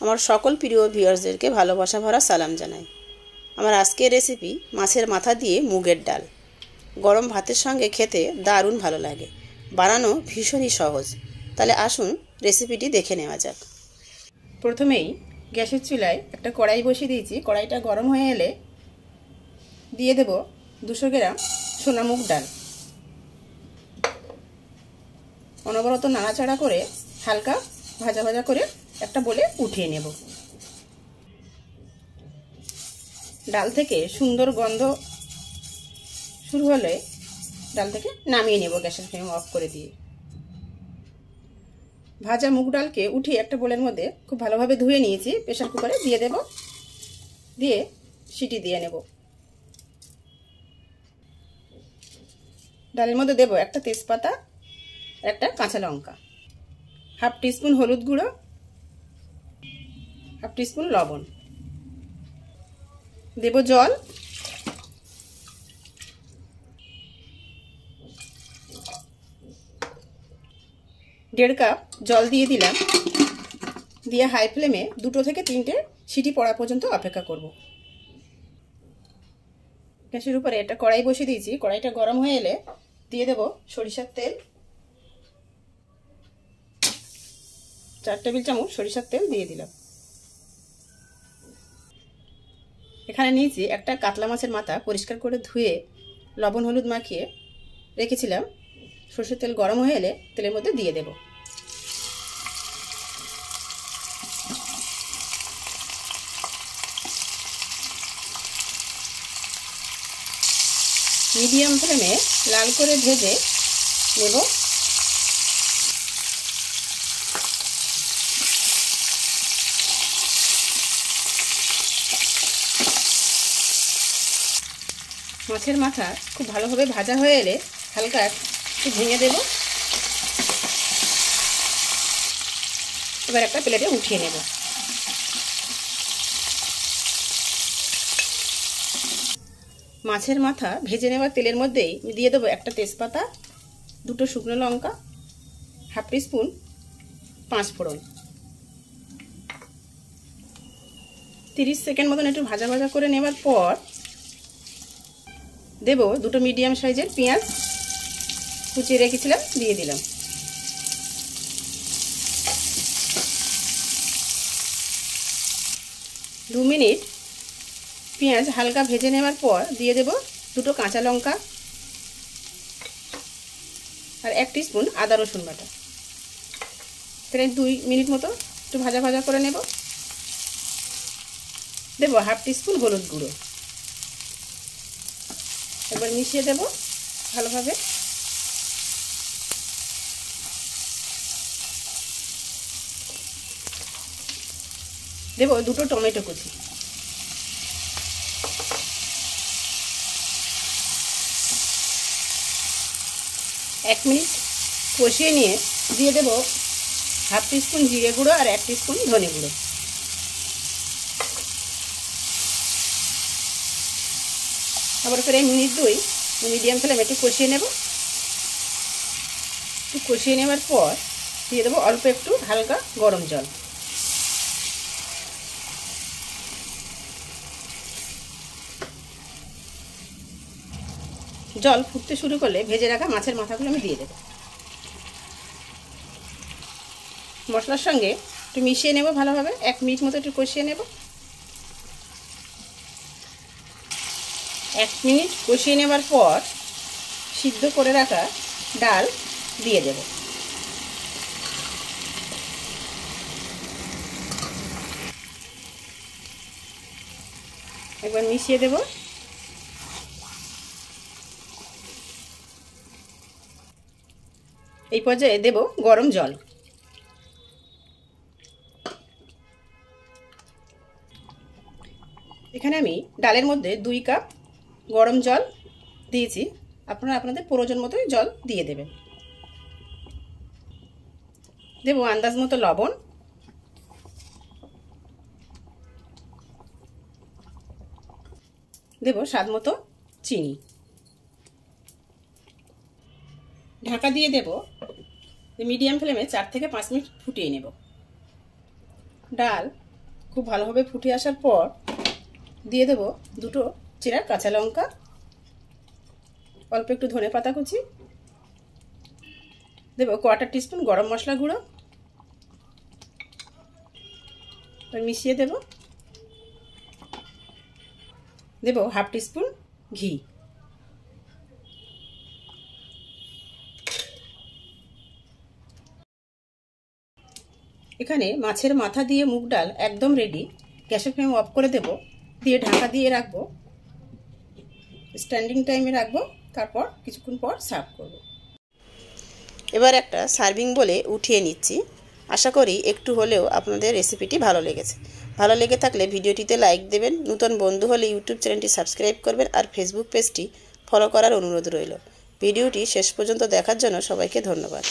আমার সকল প্রিয় ভিউয়ার্সদেরকে ভালোবাসা ভরা সালাম জানাই। আমার আজকের রেসিপি মাছের মাথা দিয়ে মুগের ডাল। গরম ভাতের সঙ্গে খেতে দারুণ ভালো লাগে, বানানো ভীষণই সহজ। তাহলে আসুন রেসিপিটি দেখে নেওয়া যাক। প্রথমেই গ্যাসের চুলায় একটা কড়াই বসিয়ে দিয়েছি। কড়াইটা গরম হয়ে এলে দিয়ে দেব 200 গ্রাম সোনা মুগ ডাল। অনবরত নাড়াচাড়া করে হালকা ভাজা ভাজা করে একটা বলে উঠিয়ে নেব। ডাল থেকে সুন্দর গন্ধ শুরু হলে ডাল থেকে নামিয়ে নেব গ্যাসের ফ্লেম অফ করে দিয়ে। ভাজা মুগ ডালকে উঠিয়ে একটা বোলের মধ্যে খুব ভালোভাবে ধুয়ে নিয়েছি। প্রেসার কুকারে দিয়ে দেব, দিয়ে সিটি দিয়ে নেব। ডালের মধ্যে দেব একটা তেজপাতা, একটা কাঁচা লঙ্কা, হাফ টিস্পুন হলুদ গুঁড়ো, হাফ টিস্পুন লবণ, দেব জল, দেড় কাপ জল দিয়ে দিলাম। দিয়ে হাই ফ্লেমে 2 থেকে 3টে সিটি পড়া পর্যন্ত অপেক্ষা করব। গ্যাসের উপরে একটা কড়াই বসিয়ে দিয়েছি। কড়াইটা গরম হয়ে এলে দিয়ে দেব সরিষার তেল। 4 টেবিল চামচ সরিষার তেল দিয়ে দিলাম। এখানে নিয়েছি একটা কাতলা মাছের মাথা, পরিষ্কার করে ধুয়ে লবণ হলুদ মাখিয়ে রেখেছিলাম। সরষের তেল গরম হয়ে এলে তেলের মধ্যে দিয়ে দেব। মিডিয়াম ফ্লেমে লাল করে ভেজে নেব। মাছের মাথা খুব ভালোভাবে ভাজা হয়ে এলে হালকা একটু ভেঙে দেব। এবার একটা প্লেটে উঠিয়ে নেব। মাছের মাথা ভেজে নেওয়ার তেলের মধ্যেই দিয়ে দেবো একটা তেজপাতা, 2টো শুকনো লঙ্কা, হাফ টিস্পুন 5 ফোড়ন। 30 সেকেন্ড মতন একটু ভাজা ভাজা করে নেওয়ার পর দেব 2টো মিডিয়াম সাইজের পেঁয়াজ কুচিয়ে রেখেছিলাম, দিয়ে দিলাম। দু মিনিট পেঁয়াজ হালকা ভেজে নেওয়ার পর দিয়ে দেব 2টো কাঁচা লঙ্কা আর 1 টিস্পুন আদা রসুন বাটা। প্রায় 2 মিনিট মতো একটু ভাজা ভাজা করে নেব। দেব হাফ টিস্পুন হলুদ গুঁড়ো। এবার মিশিয়ে দেব ভালোভাবে। দেব 2টো টমেটো কুচি। এক মিনিট কষিয়ে নিয়ে দিয়ে দেব হাফ টিস্পুন জিরে গুঁড়ো আর 1 টিস্পুন ধনে গুঁড়ো। আবার প্রায় মিনিট 2 মিডিয়াম ফ্লেমে একটু কষিয়ে নেব। একটু কষিয়ে নেওয়ার পর দিয়ে দেবো অল্প একটু হালকা গরম জল। জল ফুটতে শুরু করলে ভেজে রাখা মাছের মাথাগুলো আমি দিয়ে দেব। মশলার সঙ্গে একটু মিশিয়ে নেব ভালোভাবে। 1 মিনিট মতো একটু কষিয়ে নেব। 1 মিনিট কষিয়ে নেবার পর সিদ্ধ করে রাখা ডাল দিয়ে দেব। একবার মিশিয়ে দেব। এই পর্যায়ে দেব গরম জল। এখানে আমি ডালের মধ্যে 2 কাপ গরম জল দিয়েছি। আপনারা আপনাদের প্রয়োজন মতোই জল দিয়ে দেবেন। দেব আন্দাজ মতো লবণ, দেব স্বাদ মতো চিনি। ঢাকা দিয়ে দেব। মিডিয়াম ফ্লেমে 4 থেকে 5 মিনিট ফুটিয়ে নেব। ডাল খুব ভালোভাবে ফুটে আসার পর দিয়ে দেব দুটো চেরা কাঁচা লঙ্কা, অল্প একটু ধনেপাতা কুচি, দেব কোয়ার্টার টিস্পুন গরম মশলা গুঁড়ো, মিশিয়ে দেব হাফ টিস্পুন ঘি। এখানে মাছের মাথা দিয়ে মুগ ডাল একদম রেডি। গ্যাসের ফ্লেম অফ করে দেব, দিয়ে ঢাকা দিয়ে রাখবো, স্ট্যান্ডিং টাইমে রাখবো, তারপর কিছুক্ষণ পর সার্ভ করব। এবার একটা সার্ভিং বলে উঠিয়ে নিচ্ছি। আশা করি একটু হলেও আপনাদের রেসিপিটি ভালো লেগেছে। ভালো লেগে থাকলে ভিডিওটিতে লাইক দেবেন, নতুন বন্ধু হলে ইউটিউব চ্যানেলটি সাবস্ক্রাইব করবেন আর ফেসবুক পেজটি ফলো করার অনুরোধ রইল। ভিডিওটি শেষ পর্যন্ত দেখার জন্য সবাইকে ধন্যবাদ।